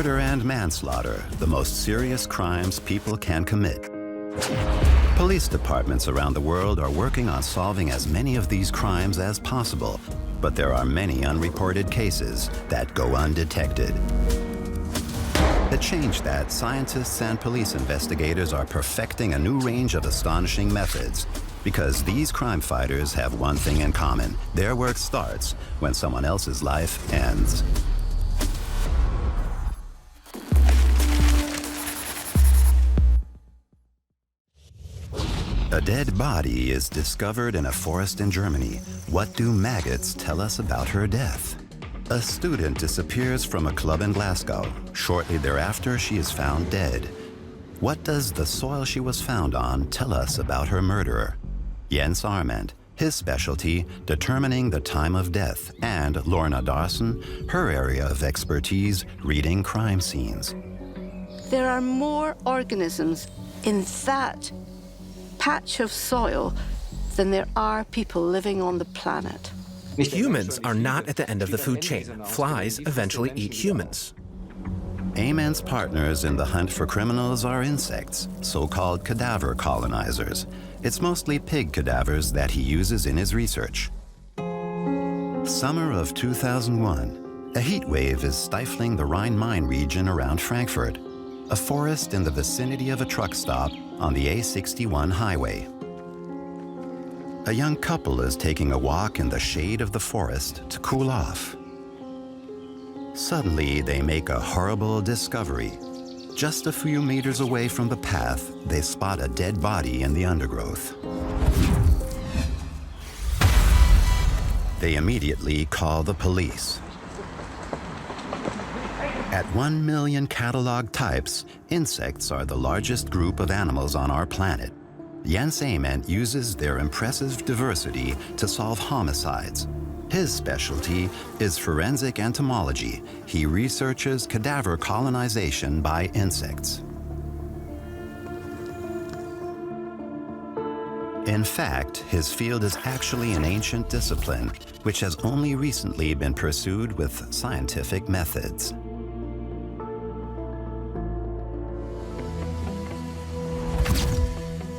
Murder and manslaughter, the most serious crimes people can commit. Police departments around the world are working on solving as many of these crimes as possible, but there are many unreported cases that go undetected. To change that, scientists and police investigators are perfecting a new range of astonishing methods, because these crime fighters have one thing in common. Their work starts when someone else's life ends. A dead body is discovered in a forest in Germany. What do maggots tell us about her death? A student disappears from a club in Glasgow. Shortly thereafter, she is found dead. What does the soil she was found on tell us about her murderer? Jens Amendt, his specialty, determining the time of death, and Lorna Dawson, her area of expertise, reading crime scenes. There are more organisms in that patch of soil than there are people living on the planet. Humans are not at the end of the food chain. Flies eventually eat humans. Amendt's partners in the hunt for criminals are insects, so-called cadaver colonizers. It's mostly pig cadavers that he uses in his research. Summer of 2001. A heat wave is stifling the Rhine-Main region around Frankfurt, a forest in the vicinity of a truck stop on the A61 highway. A young couple is taking a walk in the shade of the forest to cool off. Suddenly, they make a horrible discovery. Just a few meters away from the path, they spot a dead body in the undergrowth. They immediately call the police. At 1 million catalog types, insects are the largest group of animals on our planet. Jens Amendt uses their impressive diversity to solve homicides. His specialty is forensic entomology. He researches cadaver colonization by insects. In fact, his field is actually an ancient discipline, which has only recently been pursued with scientific methods.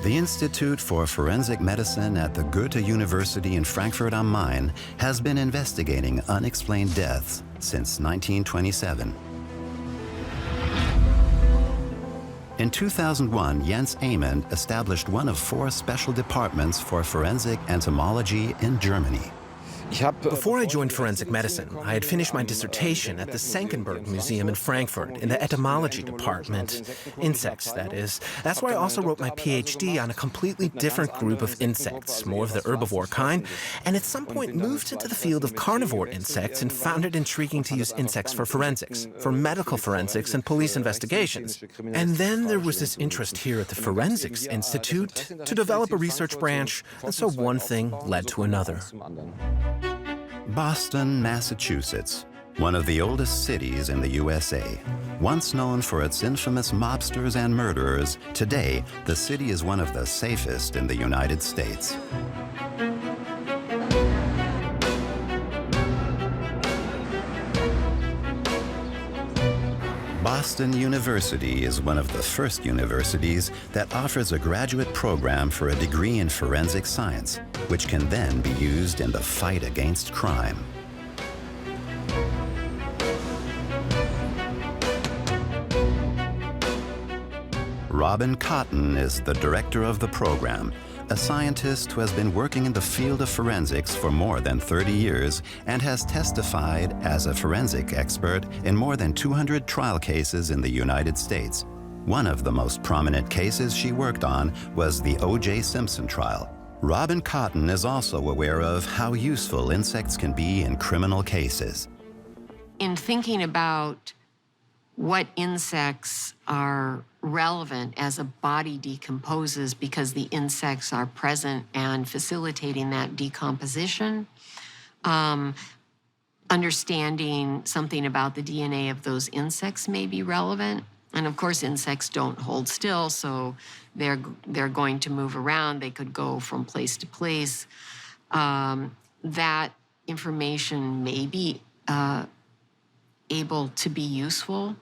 The Institute for Forensic Medicine at the Goethe University in Frankfurt am Main has been investigating unexplained deaths since 1927. In 2001, Jens Amendt established one of 4 special departments for forensic entomology in Germany. Before I joined forensic medicine, I had finished my dissertation at the Senckenberg Museum in Frankfurt in the entomology department. Insects, that is. That's where I also wrote my PhD on a completely different group of insects, more of the herbivore kind, and at some point moved into the field of carnivore insects and found it intriguing to use insects for forensics, for medical forensics and police investigations. And then there was this interest here at the Forensics Institute to develop a research branch, and so one thing led to another. Boston, Massachusetts, one of the oldest cities in the USA. Once known for its infamous mobsters and murderers, today the city is one of the safest in the United States. Boston University is one of the first universities that offers a graduate program for a degree in forensic science, which can then be used in the fight against crime. Robin Cotton is the director of the program, a scientist who has been working in the field of forensics for more than 30 years and has testified as a forensic expert in more than 200 trial cases in the United States. One of the most prominent cases she worked on was the O.J. Simpson trial. Robin Cotton is also aware of how useful insects can be in criminal cases. In thinking about what insects are relevant as a body decomposes because the insects are present and facilitating that decomposition, understanding something about the DNA of those insects may be relevant. And of course, insects don't hold still, so they're going to move around. They could go from place to place. That information may be able to be useful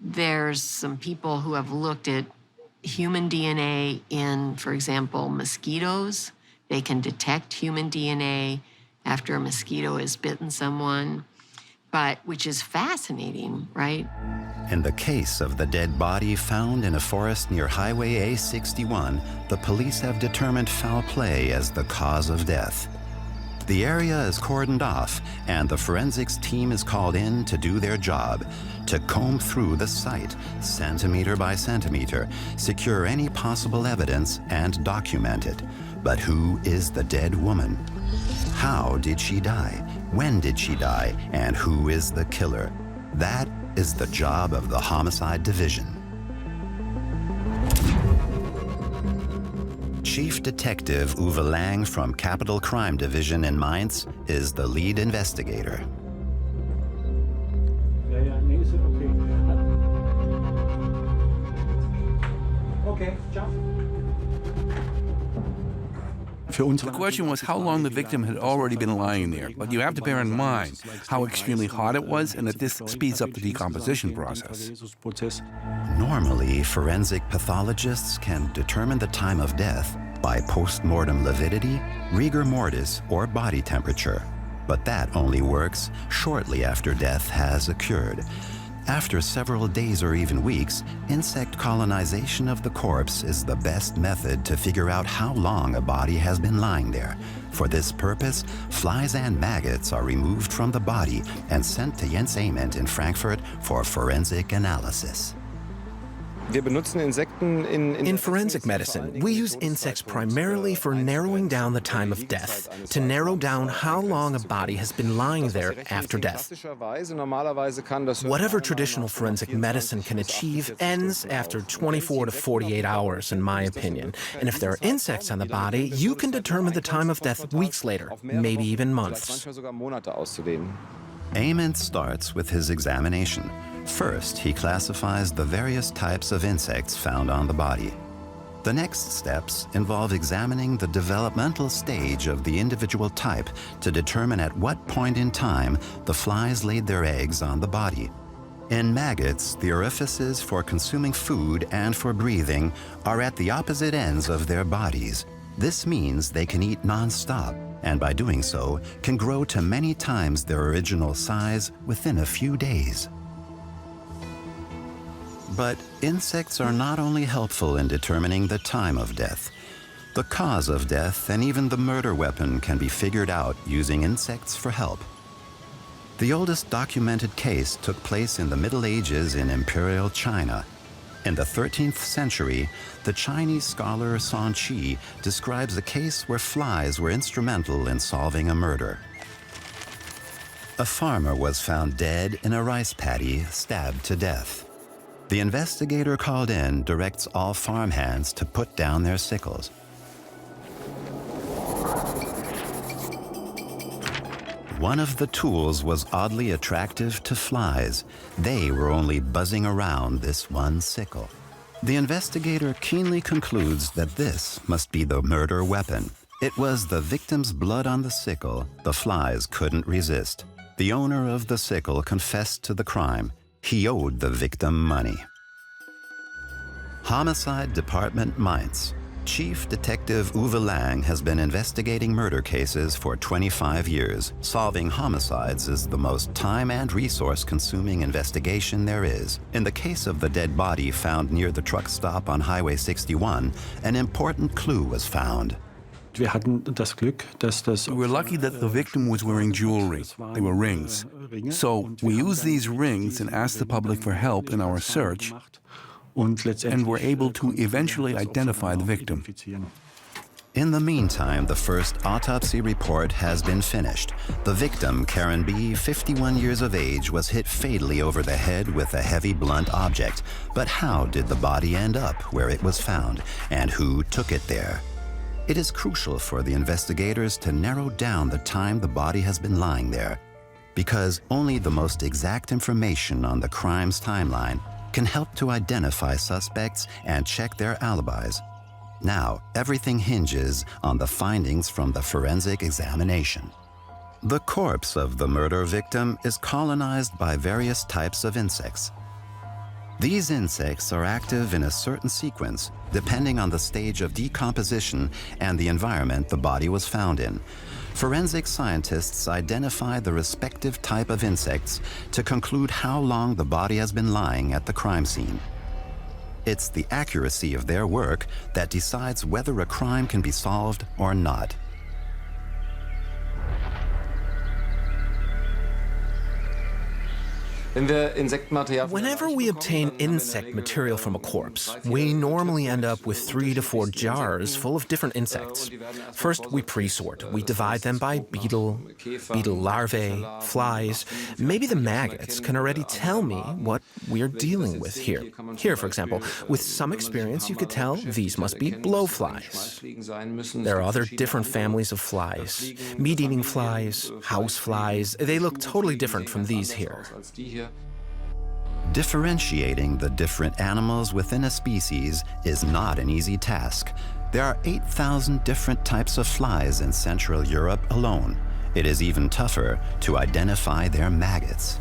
There's some people who have looked at human DNA in, for example, mosquitoes. They can detect human DNA after a mosquito has bitten someone, which is fascinating, right? In the case of the dead body found in a forest near Highway A61, the police have determined foul play as the cause of death. The area is cordoned off, and the forensics team is called in to do their job, to comb through the site, centimeter by centimeter, secure any possible evidence, and document it. But who is the dead woman? How did she die? When did she die? And who is the killer? That is the job of the Homicide Division. Chief Detective Uwe Lang from Capital Crime Division in Mainz is the lead investigator. Okay, jump. The question was how long the victim had already been lying there, but you have to bear in mind how extremely hot it was and that this speeds up the decomposition process. Normally, forensic pathologists can determine the time of death by post-mortem lividity, rigor mortis, or body temperature. But that only works shortly after death has occurred. After several days or even weeks, insect colonization of the corpse is the best method to figure out how long a body has been lying there. For this purpose, flies and maggots are removed from the body and sent to Jens Amendt in Frankfurt for forensic analysis. In forensic medicine, we use insects primarily for narrowing down the time of death, to narrow down how long a body has been lying there after death. Whatever traditional forensic medicine can achieve ends after 24 to 48 hours, in my opinion. And if there are insects on the body, you can determine the time of death weeks later, maybe even months. Amendt starts with his examination. First, he classifies the various types of insects found on the body. The next steps involve examining the developmental stage of the individual type to determine at what point in time the flies laid their eggs on the body. In maggots, the orifices for consuming food and for breathing are at the opposite ends of their bodies. This means they can eat non-stop, and by doing so, can grow to many times their original size within a few days. But insects are not only helpful in determining the time of death. The cause of death and even the murder weapon can be figured out using insects for help. The oldest documented case took place in the Middle Ages in Imperial China. In the 13th century, the Chinese scholar Sun Qi describes a case where flies were instrumental in solving a murder. A farmer was found dead in a rice paddy, stabbed to death. The investigator called in directs all farmhands to put down their sickles. One of the tools was oddly attractive to flies. They were only buzzing around this one sickle. The investigator keenly concludes that this must be the murder weapon. It was the victim's blood on the sickle the flies couldn't resist. The owner of the sickle confessed to the crime. He owed the victim money. Homicide Department Mainz. Chief Detective Uwe Lang has been investigating murder cases for 25 years. Solving homicides is the most time and resource-consuming investigation there is. In the case of the dead body found near the truck stop on Highway 61, an important clue was found. We were lucky that the victim was wearing jewelry. They were rings. So we used these rings and asked the public for help in our search, and were able to eventually identify the victim. In the meantime, the first autopsy report has been finished. The victim, Karen B., 51 years of age, was hit fatally over the head with a heavy blunt object. But how did the body end up where it was found, and who took it there? It is crucial for the investigators to narrow down the time the body has been lying there, because only the most exact information on the crime's timeline can help to identify suspects and check their alibis. Now, everything hinges on the findings from the forensic examination. The corpse of the murder victim is colonized by various types of insects. These insects are active in a certain sequence, depending on the stage of decomposition and the environment the body was found in. Forensic scientists identify the respective type of insects to conclude how long the body has been lying at the crime scene. It's the accuracy of their work that decides whether a crime can be solved or not. Whenever we obtain insect material from a corpse, we normally end up with 3 to 4 jars full of different insects. First, we pre-sort. We divide them by beetle larvae, flies. Maybe the maggots can already tell me what we're dealing with here. Here, for example, with some experience, you could tell these must be blowflies. There are other different families of flies. Meat-eating flies, house flies. They look totally different from these here. Differentiating the different animals within a species is not an easy task. There are 8,000 different types of flies in Central Europe alone. It is even tougher to identify their maggots.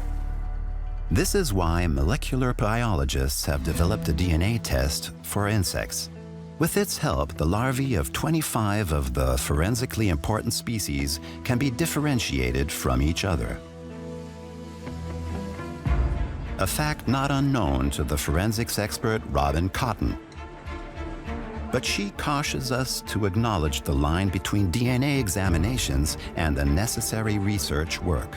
This is why molecular biologists have developed a DNA test for insects. With its help, the larvae of 25 of the forensically important species can be differentiated from each other. A fact not unknown to the forensics expert Robin Cotton. But she cautions us to acknowledge the line between DNA examinations and the necessary research work.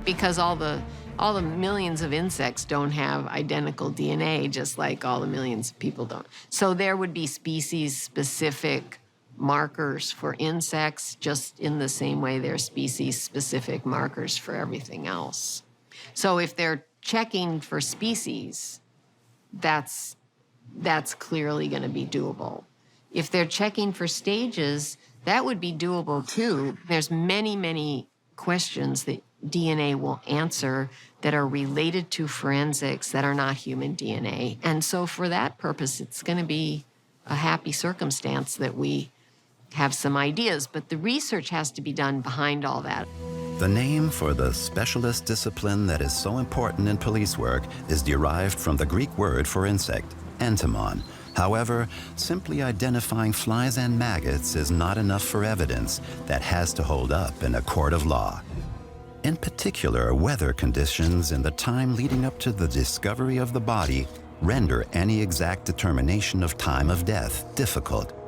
Because all the millions of insects don't have identical DNA, just like all the millions of people don't. So there would be species-specific markers for insects, just in the same way there are species-specific markers for everything else. So if they're checking for species, that's clearly going to be doable. If they're checking for stages, that would be doable too. There's many, many questions that DNA will answer that are related to forensics that are not human DNA. And so for that purpose, it's going to be a happy circumstance that we have some ideas, but the research has to be done behind all that. The name for the specialist discipline that is so important in police work is derived from the Greek word for insect, entomon. However, simply identifying flies and maggots is not enough for evidence that has to hold up in a court of law. In particular, weather conditions in the time leading up to the discovery of the body render any exact determination of time of death difficult.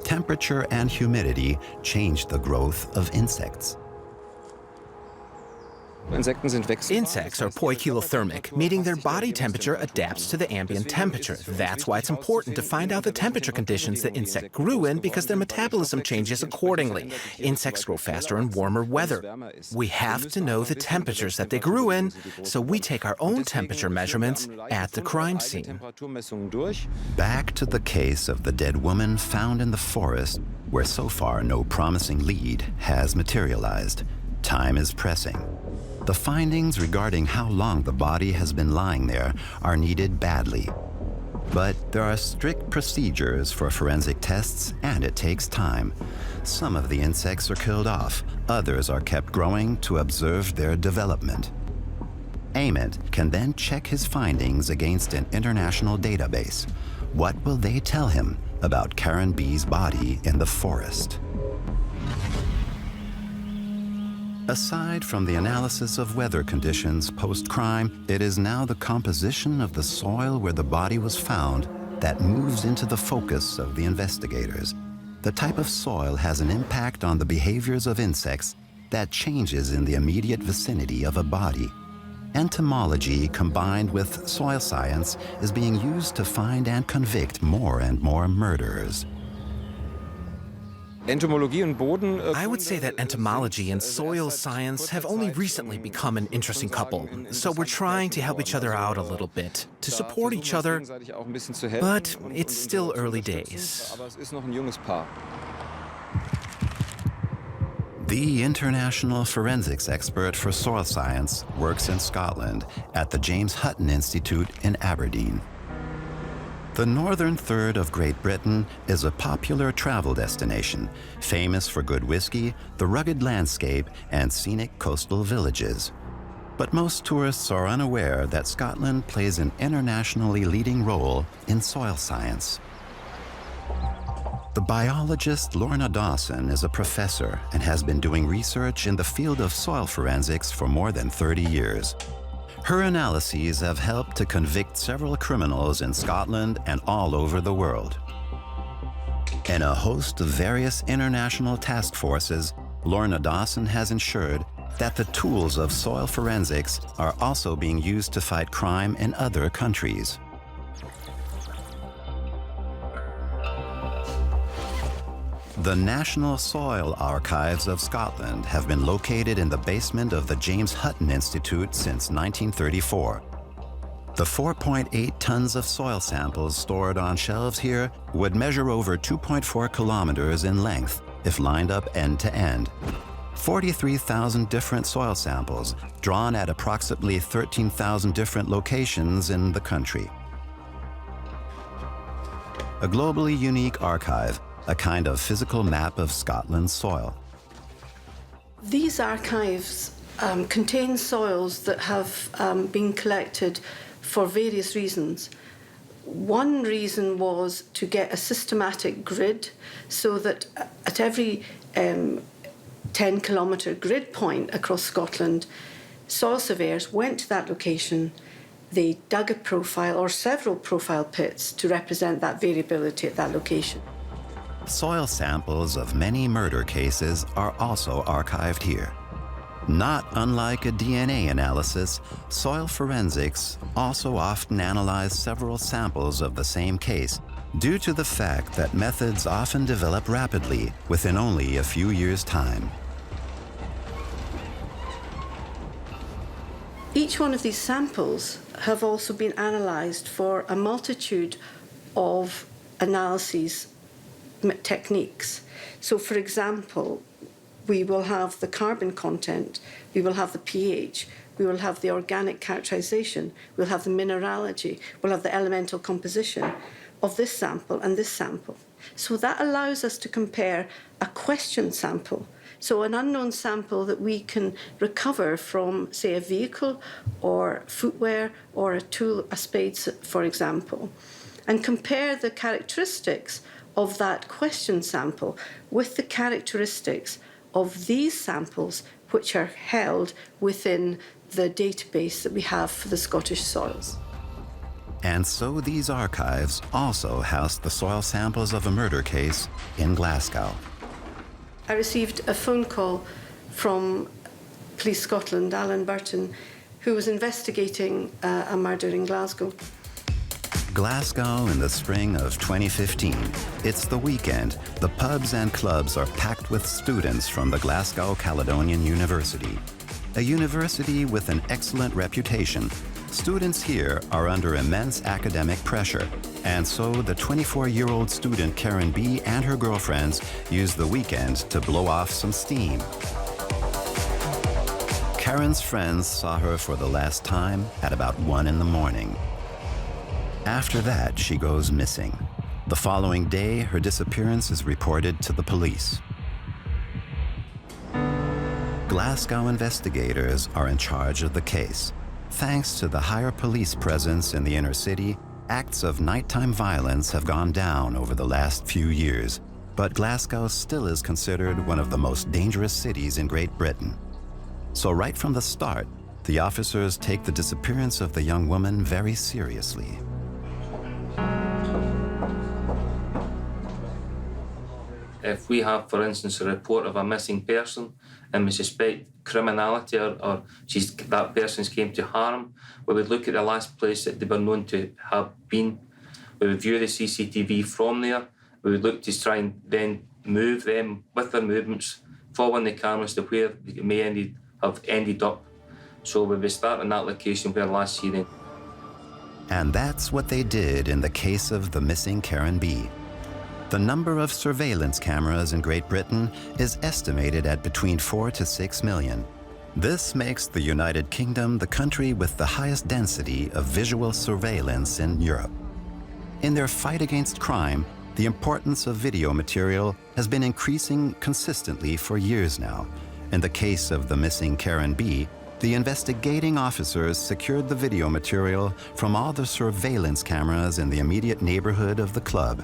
Temperature and humidity change the growth of insects. Insects are poikilothermic, meaning their body temperature adapts to the ambient temperature. That's why it's important to find out the temperature conditions the insect grew in, because their metabolism changes accordingly. Insects grow faster in warmer weather. We have to know the temperatures that they grew in, so we take our own temperature measurements at the crime scene. Back to the case of the dead woman found in the forest, where so far no promising lead has materialized. Time is pressing. The findings regarding how long the body has been lying there are needed badly. But there are strict procedures for forensic tests, and it takes time. Some of the insects are killed off, others are kept growing to observe their development. Amendt can then check his findings against an international database. What will they tell him about Karen B's body in the forest? Aside from the analysis of weather conditions post-crime, it is now the composition of the soil where the body was found that moves into the focus of the investigators. The type of soil has an impact on the behaviors of insects that changes in the immediate vicinity of a body. Entomology combined with soil science is being used to find and convict more and more murderers. I would say that entomology and soil science have only recently become an interesting couple, so we're trying to help each other out a little bit, to support each other, but it's still early days. The international forensics expert for soil science works in Scotland at the James Hutton Institute in Aberdeen. The northern third of Great Britain is a popular travel destination, famous for good whiskey, the rugged landscape, and scenic coastal villages. But most tourists are unaware that Scotland plays an internationally leading role in soil science. The biologist Lorna Dawson is a professor and has been doing research in the field of soil forensics for more than 30 years. Her analyses have helped to convict several criminals in Scotland and all over the world. In a host of various international task forces, Lorna Dawson has ensured that the tools of soil forensics are also being used to fight crime in other countries. The National Soil Archives of Scotland have been located in the basement of the James Hutton Institute since 1934. The 4.8 tons of soil samples stored on shelves here would measure over 2.4 kilometers in length if lined up end to end. 43,000 different soil samples drawn at approximately 13,000 different locations in the country. A globally unique archive, a kind of physical map of Scotland's soil. These archives contain soils that have been collected for various reasons. One reason was to get a systematic grid so that at every 10-kilometre grid point across Scotland, soil surveyors went to that location, they dug a profile or several profile pits to represent that variability at that location. Soil samples of many murder cases are also archived here. Not unlike a DNA analysis, soil forensics also often analyze several samples of the same case due to the fact that methods often develop rapidly within only a few years' time. Each one of these samples have also been analysed for a multitude of analyses techniques. So, for example, we will have the carbon content, we will have the pH, we will have the organic characterization, we'll have the mineralogy, we'll have the elemental composition of this sample and this sample. So that allows us to compare a question sample, so an unknown sample that we can recover from, say, a vehicle or footwear or a tool, a spade, for example, and compare the characteristics of that question sample with the characteristics of these samples which are held within the database that we have for the Scottish soils. And so these archives also house the soil samples of a murder case in Glasgow. I received a phone call from Police Scotland, Alan Burton, who was investigating a murder in Glasgow. Glasgow in the spring of 2015. It's the weekend. The pubs and clubs are packed with students from the Glasgow Caledonian University. A university with an excellent reputation. Students here are under immense academic pressure, and so the 24-year-old student Karen B and her girlfriends use the weekend to blow off some steam. Karen's friends saw her for the last time at about 1 in the morning. After that, she goes missing. The following day, her disappearance is reported to the police. Glasgow investigators are in charge of the case. Thanks to the higher police presence in the inner city, acts of nighttime violence have gone down over the last few years, but Glasgow still is considered one of the most dangerous cities in Great Britain. So right from the start, the officers take the disappearance of the young woman very seriously. If we have, for instance, a report of a missing person and we suspect criminality or that person's came to harm, we would look at the last place that they were known to have been. We would view the CCTV from there. We would look to try and then move them with their movements, following the cameras to where they may have ended up. So we would start in that location where last seen. And that's what they did in the case of the missing Karen B. The number of surveillance cameras in Great Britain is estimated at between 4 to 6 million. This makes the United Kingdom the country with the highest density of visual surveillance in Europe. In their fight against crime, the importance of video material has been increasing consistently for years now. In the case of the missing Karen B, The investigating officers secured the video material from all the surveillance cameras in the immediate neighborhood of the club.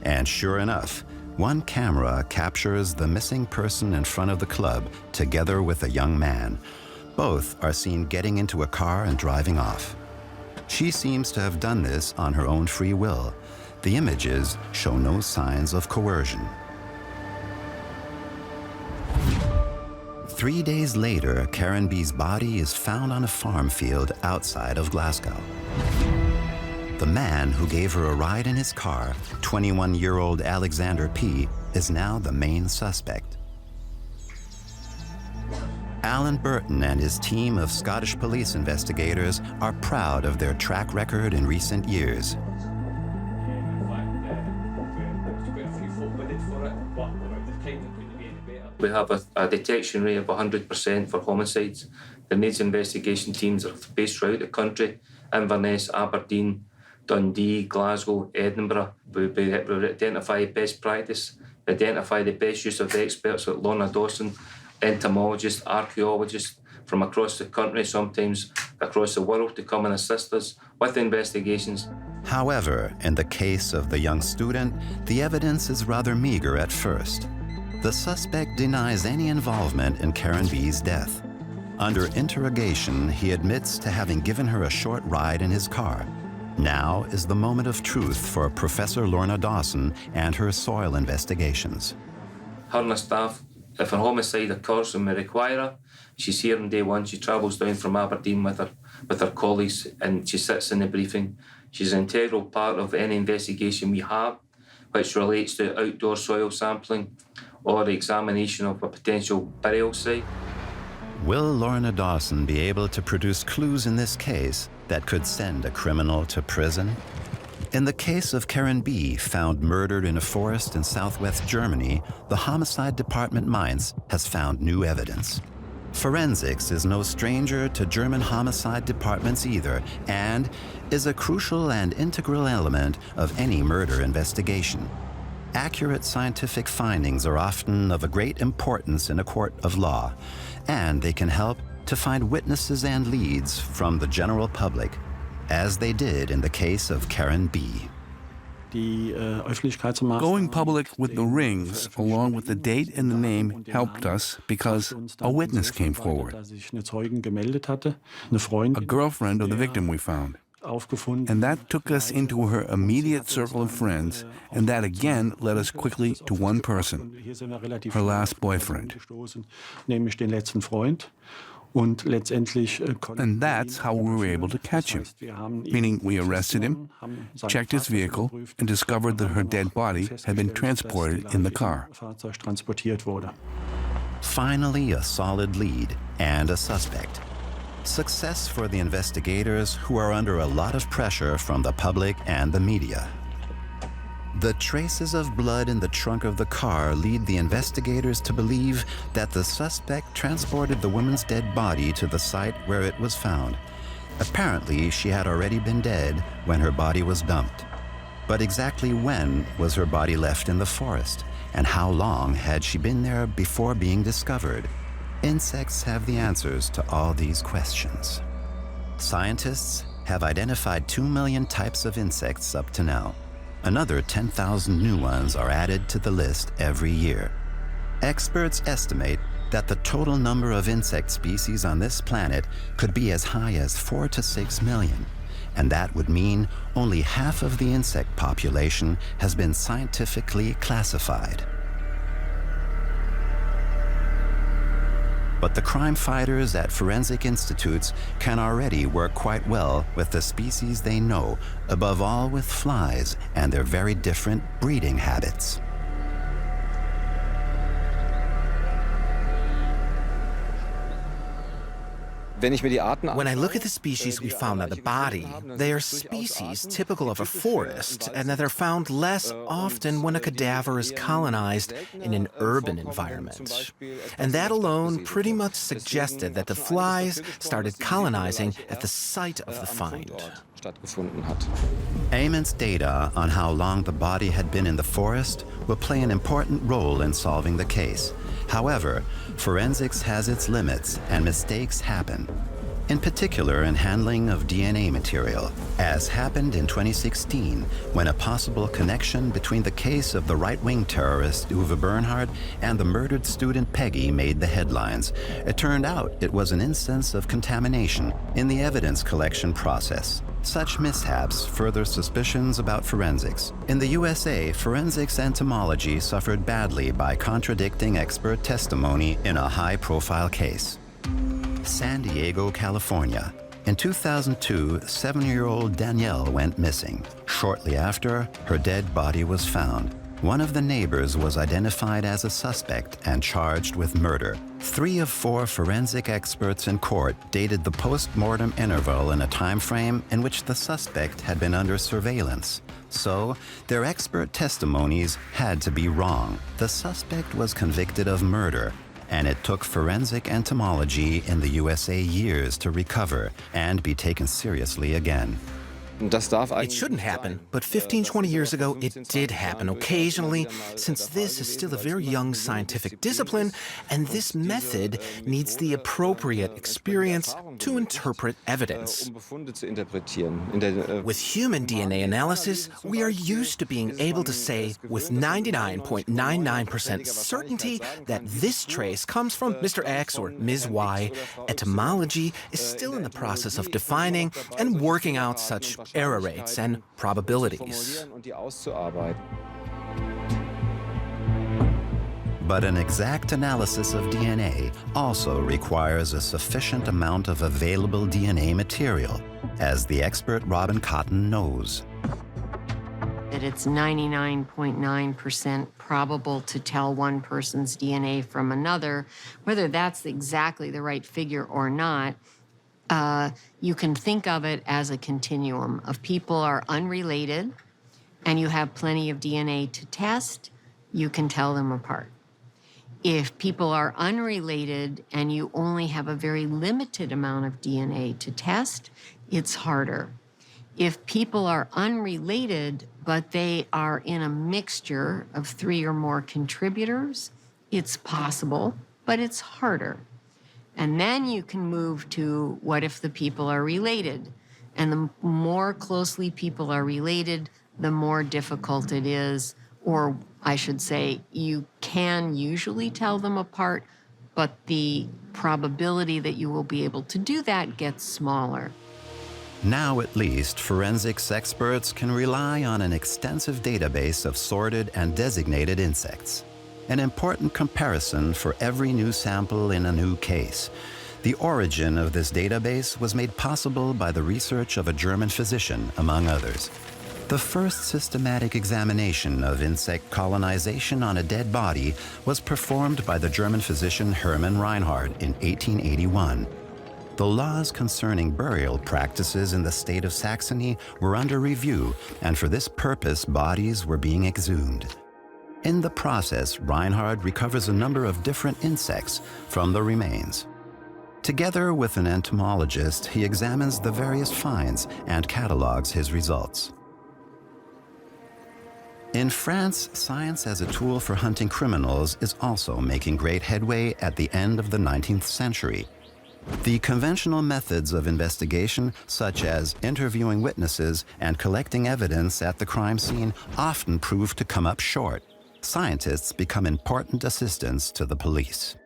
And sure enough, one camera captures the missing person in front of the club together with a young man. Both are seen getting into a car and driving off. She seems to have done this on her own free will. The images show no signs of coercion. 3 days later, Karen B's body is found on a farm field outside of Glasgow. The man who gave her a ride in his car, 21-year-old Alexander P., is now the main suspect. Alan Burton and his team of Scottish police investigators are proud of their track record in recent years. We have a detection rate of 100% for homicides. The needs investigation teams are based throughout the country: Inverness, Aberdeen, Dundee, Glasgow, Edinburgh. We identify best practice, we identify the best use of the experts like Lorna Dawson, entomologists, archaeologists from across the country, sometimes across the world, to come and assist us with investigations. However, in the case of the young student, the evidence is rather meager at first. The suspect denies any involvement in Karen B's death. Under interrogation, he admits to having given her a short ride in his car. Now is the moment of truth for Professor Lorna Dawson and her soil investigations. Her and her staff, if a homicide occurs and we require her, she's here on day one. She travels down from Aberdeen with her colleagues, and she sits in the briefing. She's an integral part of any investigation we have, which relates to outdoor soil sampling or the examination of a potential burial site. Will Lorna Dawson be able to produce clues in this case that could send a criminal to prison? In the case of Karen B., found murdered in a forest in southwest Germany, the Homicide Department Mainz has found new evidence. Forensics is no stranger to German homicide departments either, and is a crucial and integral element of any murder investigation. Accurate scientific findings are often of a great importance in a court of law, and they can help to find witnesses and leads from the general public, as they did in the case of Karen B. Going public with the rings, along with the date and the name, helped us because a witness came forward. A girlfriend of the victim we found. And that took us into her immediate circle of friends, and that again led us quickly to one person, her last boyfriend. And that's how we were able to catch him, meaning we arrested him, checked his vehicle, and discovered that her dead body had been transported in the car. Finally, a solid lead and a suspect. Success for the investigators, who are under a lot of pressure from the public and the media. The traces of blood in the trunk of the car lead the investigators to believe that the suspect transported the woman's dead body to the site where it was found. Apparently, she had already been dead when her body was dumped. But exactly when was her body left in the forest? And how long had she been there before being discovered? Insects have the answers to all these questions. Scientists have identified 2 million types of insects up to now. Another 10,000 new ones are added to the list every year. Experts estimate that the total number of insect species on this planet could be as high as 4 to 6 million, and that would mean only half of the insect population has been scientifically classified. But the crime fighters at forensic institutes can already work quite well with the species they know, above all with flies and their very different breeding habits. When I look at the species we found on the body, they are species typical of a forest, and that are found less often when a cadaver is colonized in an urban environment. And that alone pretty much suggested that the flies started colonizing at the site of the find. Amendt's data on how long the body had been in the forest will play an important role in solving the case. However, forensics has its limits and mistakes happen, in particular in handling of DNA material, as happened in 2016 when a possible connection between the case of the right-wing terrorist Uwe Bernhard and the murdered student Peggy made the headlines. It turned out it was an instance of contamination in the evidence collection process. Such mishaps further suspicions about forensics. In the USA, forensics entomology suffered badly by contradicting expert testimony in a high-profile case. San Diego, California. In 2002, 7-year-old Danielle went missing. Shortly after, her dead body was found. One of the neighbors was identified as a suspect and charged with murder. 3 of 4 forensic experts in court dated the post-mortem interval in a time frame in which the suspect had been under surveillance. So, their expert testimonies had to be wrong. The suspect was convicted of murder, and it took forensic entomology in the USA years to recover and be taken seriously again. It shouldn't happen, but 15, 20 years ago, it did happen occasionally, since this is still a very young scientific discipline, and this method needs the appropriate experience to interpret evidence. With human DNA analysis, we are used to being able to say with 99.99% certainty that this trace comes from Mr. X or Ms. Y. Etymology is still in the process of defining and working out such error rates and probabilities. But an exact analysis of DNA also requires a sufficient amount of available DNA material, as the expert Robin Cotton knows. That it's 99.9% probable to tell one person's DNA from another, whether that's exactly the right figure or not. You can think of it as a continuum of people are unrelated and you have plenty of DNA to test, you can tell them apart. If people are unrelated and you only have a very limited amount of DNA to test, it's harder. If people are unrelated, but they are in a mixture of 3 or more contributors, it's possible, but it's harder. And then you can move to what if the people are related? And the more closely people are related, the more difficult it is, or I should say, you can usually tell them apart, but the probability that you will be able to do that gets smaller. Now, at least, forensics experts can rely on an extensive database of sorted and designated insects. An important comparison for every new sample in a new case. The origin of this database was made possible by the research of a German physician, among others. The first systematic examination of insect colonization on a dead body was performed by the German physician Hermann Reinhard in 1881. The laws concerning burial practices in the state of Saxony were under review, and for this purpose, bodies were being exhumed. In the process, Reinhard recovers a number of different insects from the remains. Together with an entomologist, he examines the various finds and catalogs his results. In France, science as a tool for hunting criminals is also making great headway at the end of the 19th century. The conventional methods of investigation, such as interviewing witnesses and collecting evidence at the crime scene, often prove to come up short. Scientists become important assistants to the police.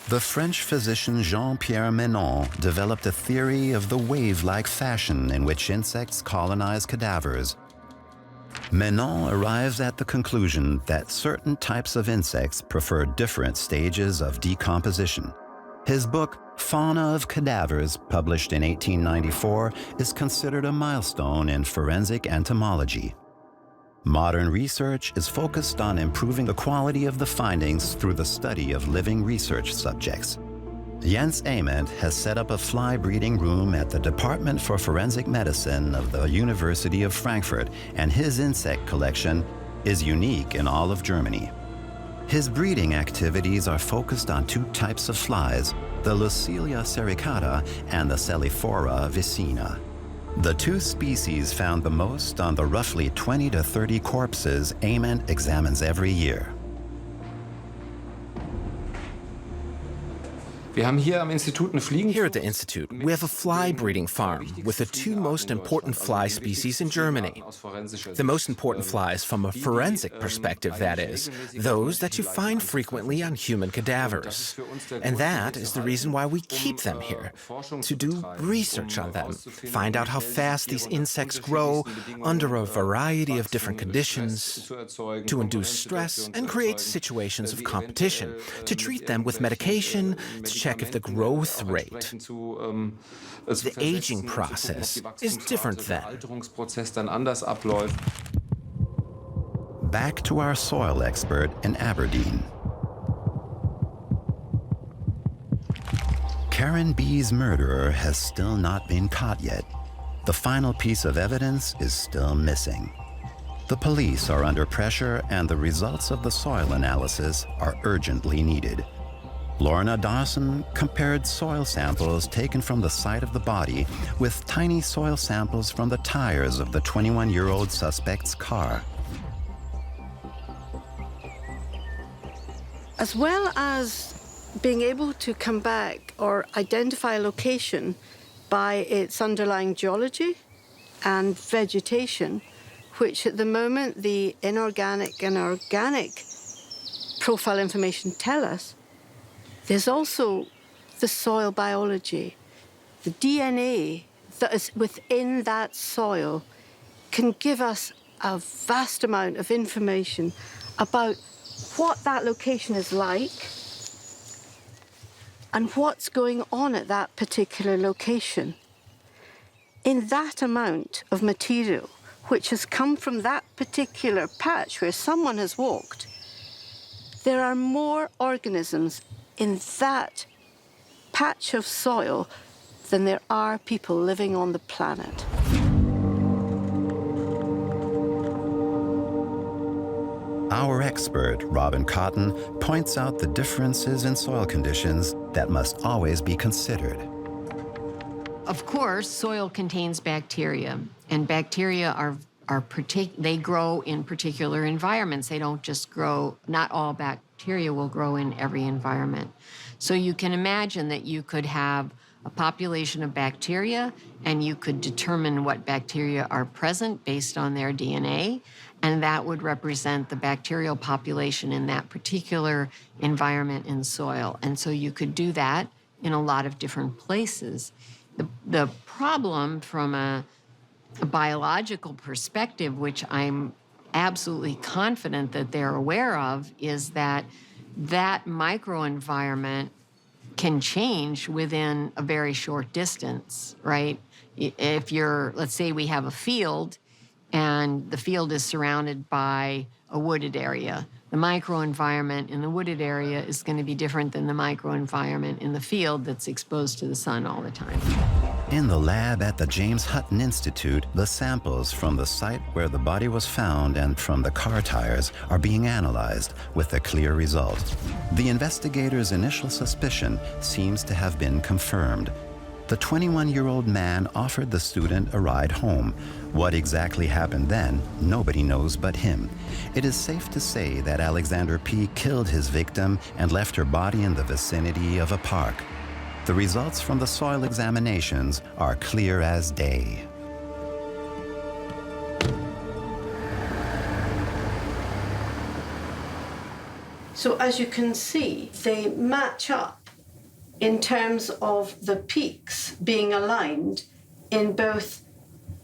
The French physician Jean-Pierre Menon developed a theory of the wave-like fashion in which insects colonize cadavers. Menon arrives at the conclusion that certain types of insects prefer different stages of decomposition. His book, Fauna of Cadavers, published in 1894, is considered a milestone in forensic entomology. Modern research is focused on improving the quality of the findings through the study of living research subjects. Jens Amendt has set up a fly breeding room at the Department for Forensic Medicine of the University of Frankfurt, and his insect collection is unique in all of Germany. His breeding activities are focused on 2 types of flies, the Lucilia sericata and the Celliphora vicina. The 2 species found the most on the roughly 20 to 30 corpses Amendt examines every year. Here at the Institute, we have a fly breeding farm with the two most important fly species in Germany. The most important flies from a forensic perspective, that is, those that you find frequently on human cadavers. And that is the reason why we keep them here, to do research on them, find out how fast these insects grow under a variety of different conditions, to induce stress and create situations of competition, to treat them with medication, to check if the growth rate, the aging process, is different then. Back to our soil expert in Aberdeen. Karen B.'s murderer has still not been caught yet. The final piece of evidence is still missing. The police are under pressure, and the results of the soil analysis are urgently needed. Lorna Dawson compared soil samples taken from the site of the body with tiny soil samples from the tires of the 21-year-old suspect's car. As well as being able to come back or identify a location by its underlying geology and vegetation, which at the moment the inorganic and organic profile information tell us, there's also the soil biology. The DNA that is within that soil can give us a vast amount of information about what that location is like and what's going on at that particular location. In that amount of material, which has come from that particular patch where someone has walked, there are more organisms in that patch of soil than there are people living on the planet. Our expert, Robin Cotton, points out the differences in soil conditions that must always be considered. Of course, soil contains bacteria, and bacteria they grow in particular environments. They don't just grow, not all bacteria will grow in every environment. So you can imagine that you could have a population of bacteria, and you could determine what bacteria are present based on their DNA, and that would represent the bacterial population in that particular environment in soil. And so you could do that in a lot of different places. The problem from a biological perspective, which I'm absolutely confident that they're aware of, is that that microenvironment can change within a very short distance, right? If let's say we have a field and the field is surrounded by a wooded area. The microenvironment in the wooded area is going to be different than the microenvironment in the field that's exposed to the sun all the time. In the lab at the James Hutton Institute, the samples from the site where the body was found and from the car tires are being analyzed with a clear result. The investigators' initial suspicion seems to have been confirmed. The 21-year-old man offered the student a ride home. What exactly happened then, nobody knows but him. It is safe to say that Alexander P. killed his victim and left her body in the vicinity of a park. The results from the soil examinations are clear as day. So as you can see, they match up in terms of the peaks being aligned in both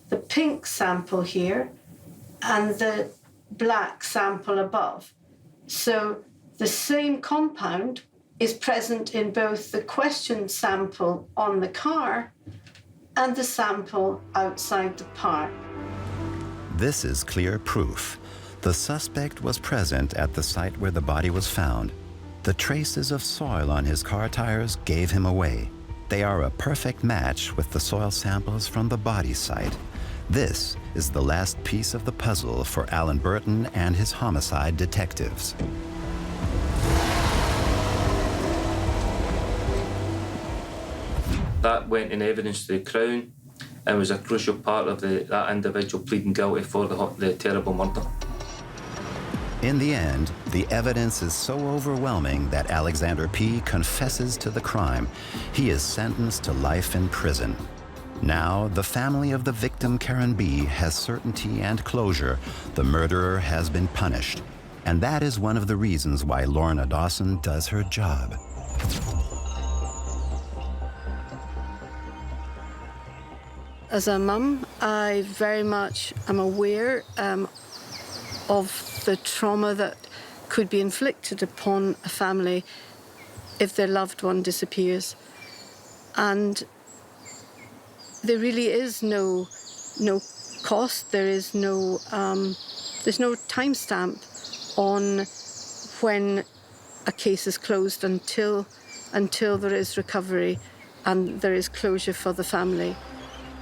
the pink sample here and the black sample above. So the same compound is present in both the questioned sample on the car and the sample outside the park. This is clear proof. The suspect was present at the site where the body was found. The traces of soil on his car tires gave him away. They are a perfect match with the soil samples from the body site. This is the last piece of the puzzle for Alan Burton and his homicide detectives. That went in evidence to the Crown and was a crucial part of that individual pleading guilty for the terrible murder. In the end, The evidence is so overwhelming that Alexander P. confesses to the crime. He is sentenced to life in prison. Now, the family of the victim, Karen B., has certainty and closure. The murderer has been punished. And that is one of the reasons why Lorna Dawson does her job. As a mum, I very much am aware of the trauma that could be inflicted upon a family if their loved one disappears. And there really is no cost, there's no timestamp on when a case is closed until there is recovery and there is closure for the family.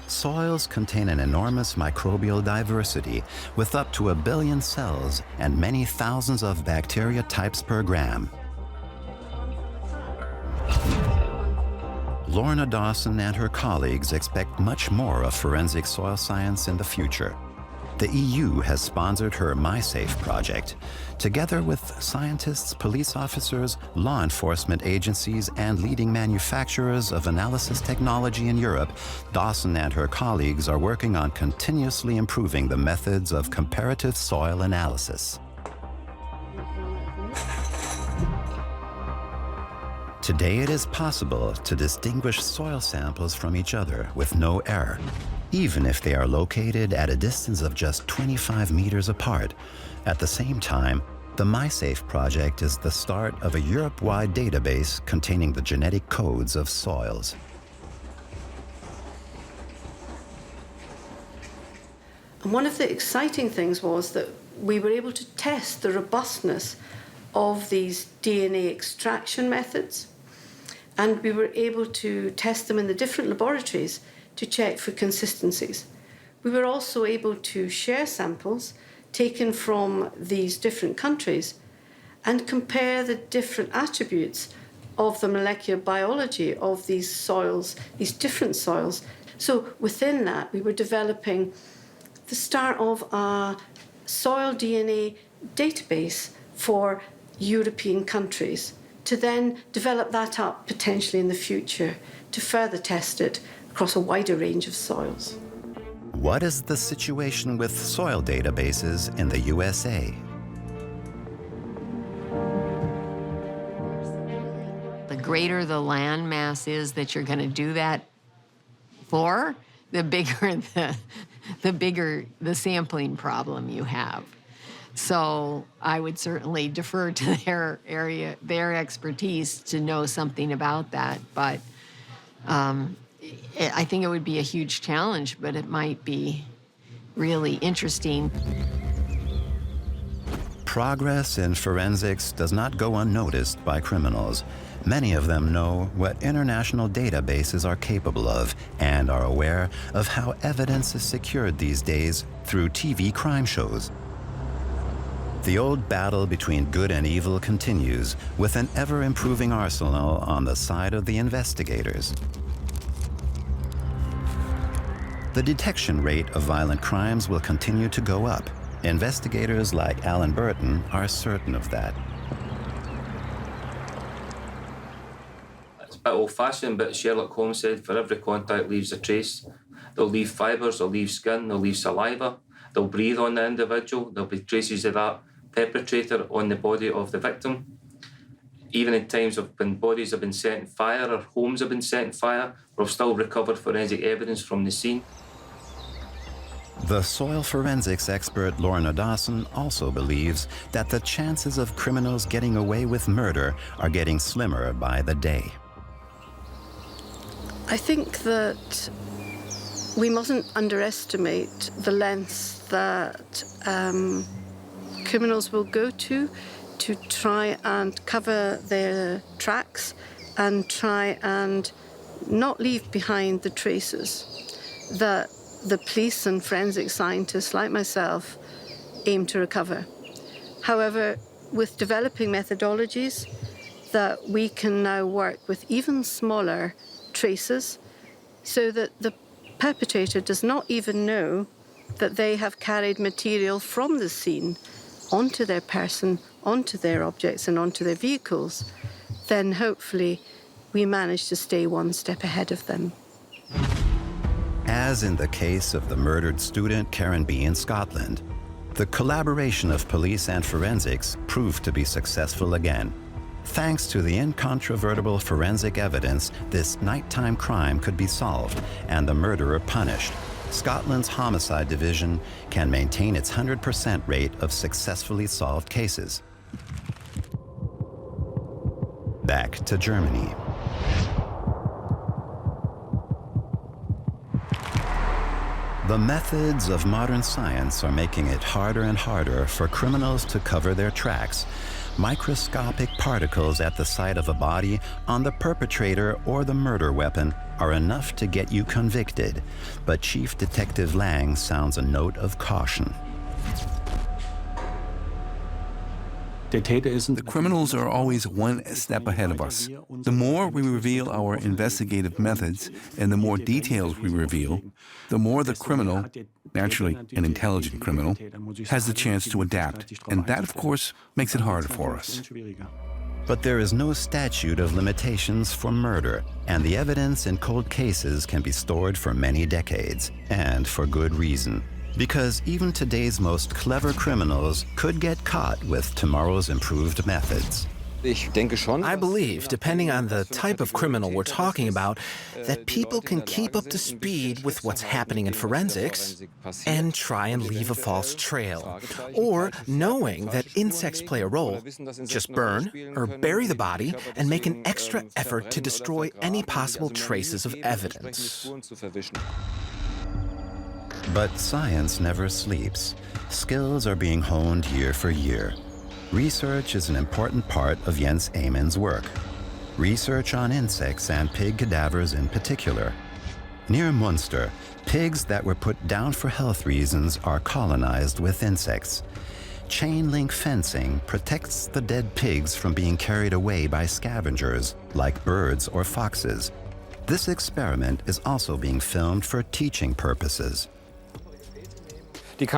Soils contain an enormous microbial diversity with up to 1 billion cells and many thousands of bacteria types per gram. Lorna Dawson and her colleagues expect much more of forensic soil science in the future. The EU has sponsored her MySafe project. Together with scientists, police officers, law enforcement agencies, and leading manufacturers of analysis technology in Europe, Dawson and her colleagues are working on continuously improving the methods of comparative soil analysis. Today it is possible to distinguish soil samples from each other with no error, even if they are located at a distance of just 25 meters apart. At the same time, the MySafe project is the start of a Europe-wide database containing the genetic codes of soils. And one of the exciting things was that we were able to test the robustness of these DNA extraction methods, and we were able to test them in the different laboratories to check for consistencies. We were also able to share samples taken from these different countries and compare the different attributes of the molecular biology of these soils, these different soils. So within that, we were developing the start of a soil DNA database for European countries, to then develop that up potentially in the future to further test it across a wider range of soils. What is the situation with soil databases in the USA? The greater the land mass is that you're going to do that for, the bigger the sampling problem you have. So I would certainly defer to their expertise to know something about that. But I think it would be a huge challenge, but it might be really interesting. Progress in forensics does not go unnoticed by criminals. Many of them know what international databases are capable of and are aware of how evidence is secured these days through TV crime shows. The old battle between good and evil continues with an ever-improving arsenal on the side of the investigators. The detection rate of violent crimes will continue to go up. Investigators like Alan Burton are certain of that. It's a bit old-fashioned, but Sherlock Holmes said, for every contact leaves a trace. They'll leave fibres, they'll leave skin, they'll leave saliva, they'll breathe on the individual, there'll be traces of that perpetrator on the body of the victim. Even in times of when bodies have been set on fire or homes have been set on fire, we've still recovered forensic evidence from the scene. The soil forensics expert Lorna Dawson also believes that the chances of criminals getting away with murder are getting slimmer by the day. I think that we mustn't underestimate the lengths that criminals will go to try and cover their tracks and try and not leave behind the traces that the police and forensic scientists like myself aim to recover. However, with developing methodologies that we can now work with even smaller traces so that the perpetrator does not even know that they have carried material from the scene onto their person onto their objects and onto their vehicles, then hopefully we manage to stay one step ahead of them. As in the case of the murdered student Karen B. in Scotland, the collaboration of police and forensics proved to be successful again. Thanks to the incontrovertible forensic evidence, this nighttime crime could be solved and the murderer punished. Scotland's Homicide Division can maintain its 100% rate of successfully solved cases. Back to Germany. The methods of modern science are making it harder and harder for criminals to cover their tracks. Microscopic particles at the site of a body, on the perpetrator or the murder weapon are enough to get you convicted. But Chief Detective Lang sounds a note of caution. The criminals are always one step ahead of us. The more we reveal our investigative methods and the more details we reveal, the more the criminal, naturally an intelligent criminal, has the chance to adapt. And that, of course, makes it harder for us. But there is no statute of limitations for murder, and the evidence in cold cases can be stored for many decades, and for good reason. Because even today's most clever criminals could get caught with tomorrow's improved methods. I believe, depending on the type of criminal we're talking about, that people can keep up to speed with what's happening in forensics and try and leave a false trail. Or knowing that insects play a role, just burn or bury the body and make an extra effort to destroy any possible traces of evidence. But science never sleeps. Skills are being honed year for year. Research is an important part of Jens Amendt's work. Research on insects and pig cadavers in particular. Near Munster, pigs that were put down for health reasons are colonized with insects. Chain-link fencing protects the dead pigs from being carried away by scavengers, like birds or foxes. This experiment is also being filmed for teaching purposes. We've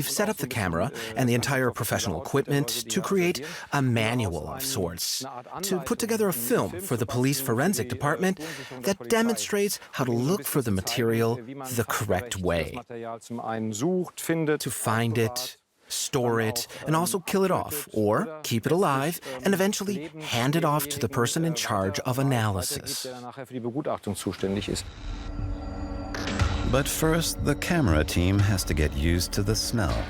set up the camera and the entire professional equipment to create a manual of sorts, to put together a film for the police forensic department that demonstrates how to look for the material the correct way, to find it, store it, and also kill it off, or keep it alive, and eventually hand it off to the person in charge of analysis. But first, the camera team has to get used to the smell.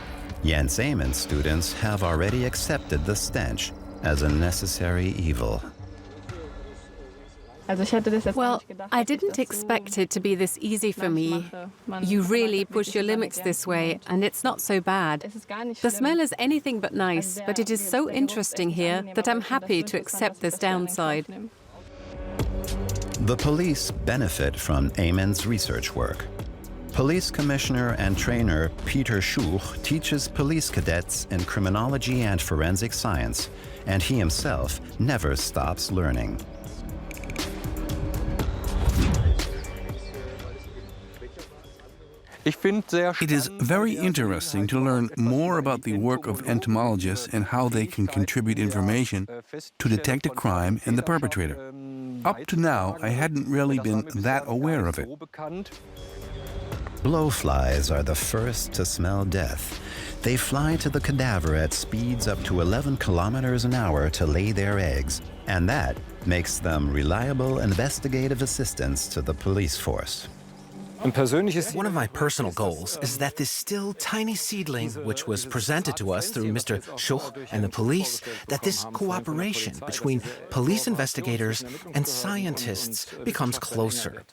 Jens Amendt's students have already accepted the stench as a necessary evil. Well, I didn't expect it to be this easy for me. You really push your limits this way, and it's not so bad. The smell is anything but nice, but it is so interesting here that I'm happy to accept this downside. The police benefit from Amendt's research work. Police Commissioner and trainer Peter Schuch teaches police cadets in criminology and forensic science, and he himself never stops learning. It is very interesting to learn more about the work of entomologists and how they can contribute information to detect a crime and the perpetrator. Up to now, I hadn't really been that aware of it. Blowflies are the first to smell death. They fly to the cadaver at speeds up to 11 kilometers an hour to lay their eggs, and that makes them reliable investigative assistants to the police force. One of my personal goals is that this still tiny seedling, which was presented to us through Mr. Schuch and the police, that this cooperation between police investigators and scientists becomes closer.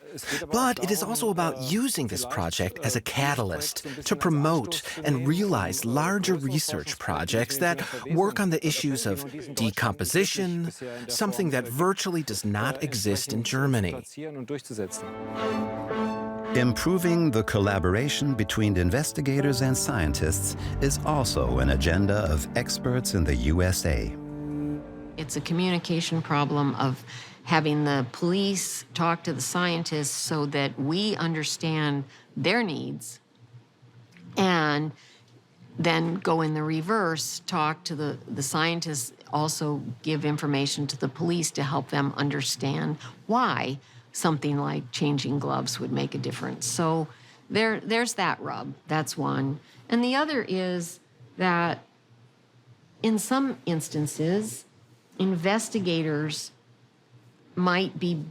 But it is also about using this project as a catalyst to promote and realize larger research projects that work on the issues of decomposition, something that virtually does not exist in Germany. Improving the collaboration between investigators and scientists is also an agenda of experts in the USA. It's a communication problem of having the police talk to the scientists so that we understand their needs and then go in the reverse, talk to the scientists, also give information to the police to help them understand why something like changing gloves would make a difference. So there's that rub. That's one. And the other is that in some instances, investigators might be,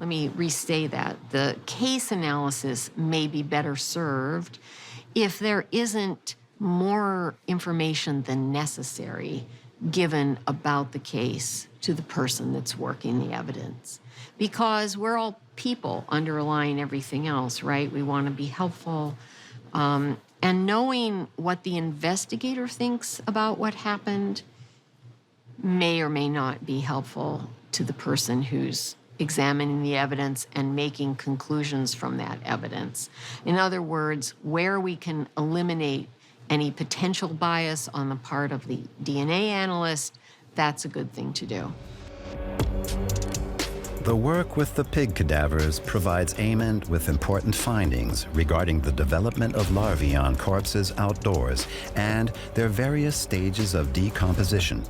let me restate that, the case analysis may be better served if there isn't more information than necessary given about the case to the person that's working the evidence. Because we're all people underlying everything else, right? We want to be helpful. And knowing what the investigator thinks about what happened may or may not be helpful to the person who's examining the evidence and making conclusions from that evidence. In other words, where we can eliminate any potential bias on the part of the DNA analyst, that's a good thing to do. The work with the pig cadavers provides Amendt with important findings regarding the development of larvae on corpses outdoors and their various stages of decomposition.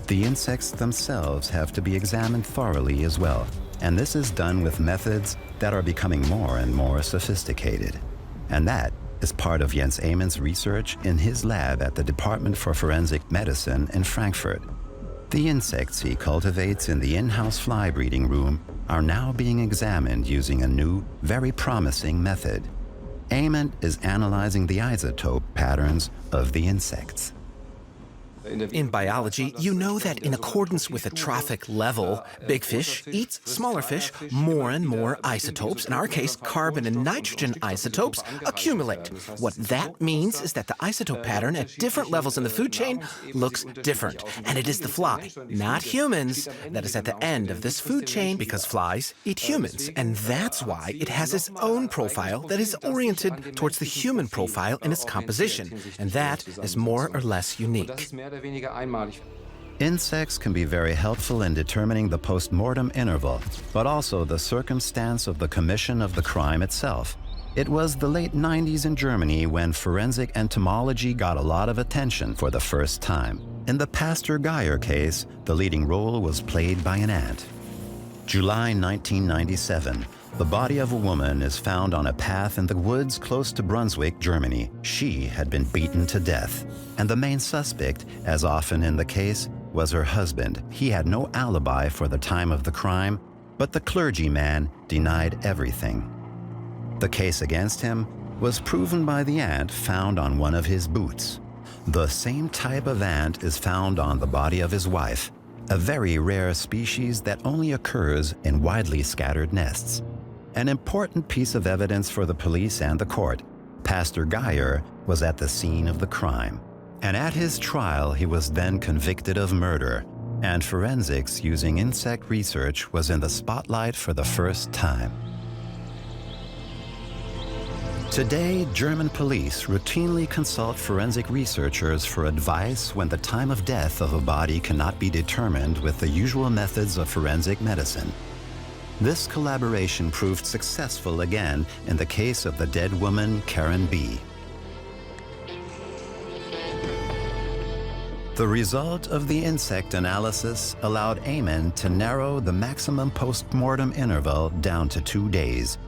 The insects themselves have to be examined thoroughly as well, and this is done with methods that are becoming more and more sophisticated. And that is part of Jens Amendt's research in his lab at the Department for Forensic Medicine in Frankfurt. The insects he cultivates in the in-house fly breeding room are now being examined using a new, very promising method. Amendt is analyzing the isotope patterns of the insects. In biology, you know that in accordance with a trophic level, big fish eats smaller fish, more and more isotopes, in our case carbon and nitrogen isotopes, accumulate. What that means is that the isotope pattern at different levels in the food chain looks different. And it is the fly, not humans, that is at the end of this food chain because flies eat humans. And that's why it has its own profile that is oriented towards the human profile in its composition. And that is more or less unique. Insects can be very helpful in determining the post-mortem interval, but also the circumstance of the commission of the crime itself. It was the late 90s in Germany when forensic entomology got a lot of attention for the first time. In the Pastor Geyer case, the leading role was played by an ant. July 1997. The body of a woman is found on a path in the woods close to Brunswick, Germany. She had been beaten to death. And the main suspect, as often in the case, was her husband. He had no alibi for the time of the crime, but the clergyman denied everything. The case against him was proven by the ant found on one of his boots. The same type of ant is found on the body of his wife, a very rare species that only occurs in widely scattered nests. An important piece of evidence for the police and the court. Pastor Geyer was at the scene of the crime. And at his trial, he was then convicted of murder. And forensics using insect research was in the spotlight for the first time. Today, German police routinely consult forensic researchers for advice when the time of death of a body cannot be determined with the usual methods of forensic medicine. This collaboration proved successful again in the case of the dead woman Karen B. The result of the insect analysis allowed Amendt to narrow the maximum post-mortem interval down to 2 days.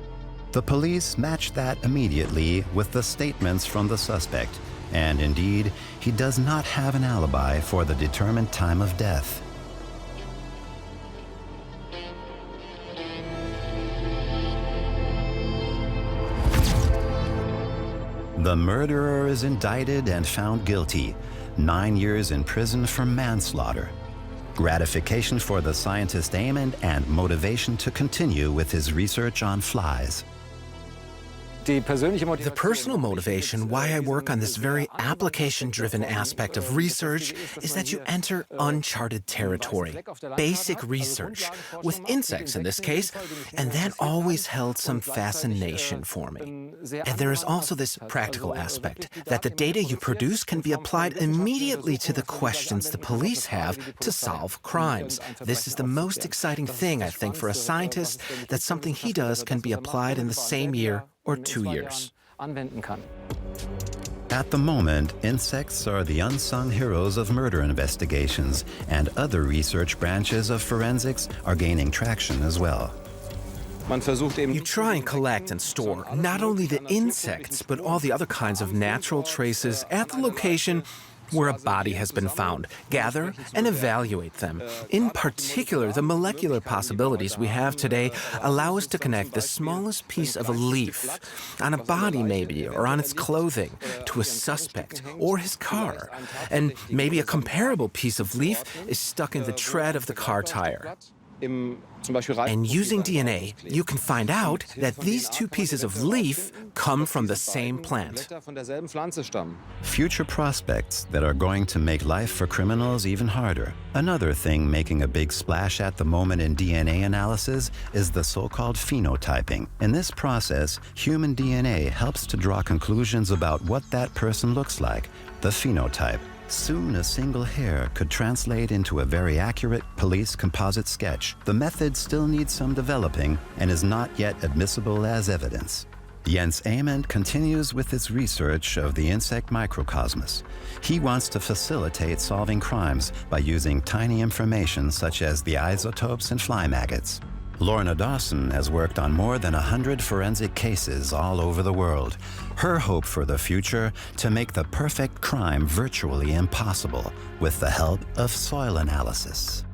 The police matched that immediately with the statements from the suspect, and indeed, he does not have an alibi for the determined time of death. The murderer is indicted and found guilty. 9 years in prison for manslaughter. Gratification for the scientist Amendt and motivation to continue with his research on flies. The personal motivation why I work on this very application-driven aspect of research is that you enter uncharted territory, basic research, with insects in this case, and that always held some fascination for me. And there is also this practical aspect, that the data you produce can be applied immediately to the questions the police have to solve crimes. This is the most exciting thing, I think, for a scientist, that something he does can be applied in the same year or 2 years. At the moment, insects are the unsung heroes of murder investigations, and other research branches of forensics are gaining traction as well. You try and collect and store not only the insects, but all the other kinds of natural traces at the location where a body has been found, gather and evaluate them. In particular, the molecular possibilities we have today allow us to connect the smallest piece of a leaf, on a body maybe, or on its clothing, to a suspect or his car. And maybe a comparable piece of leaf is stuck in the tread of the car tire. And using DNA, you can find out that these two pieces of leaf come from the same plant. Future prospects that are going to make life for criminals even harder. Another thing making a big splash at the moment in DNA analysis is the so-called phenotyping. In this process, human DNA helps to draw conclusions about what that person looks like, the phenotype. Soon, a single hair could translate into a very accurate police composite sketch. The method still needs some developing and is not yet admissible as evidence. Jens Amendt continues with his research of the insect microcosmos. He wants to facilitate solving crimes by using tiny information such as the isotopes in fly maggots. Lorna Dawson has worked on more than 100 forensic cases all over the world. Her hope for the future, to make the perfect crime virtually impossible with the help of soil analysis.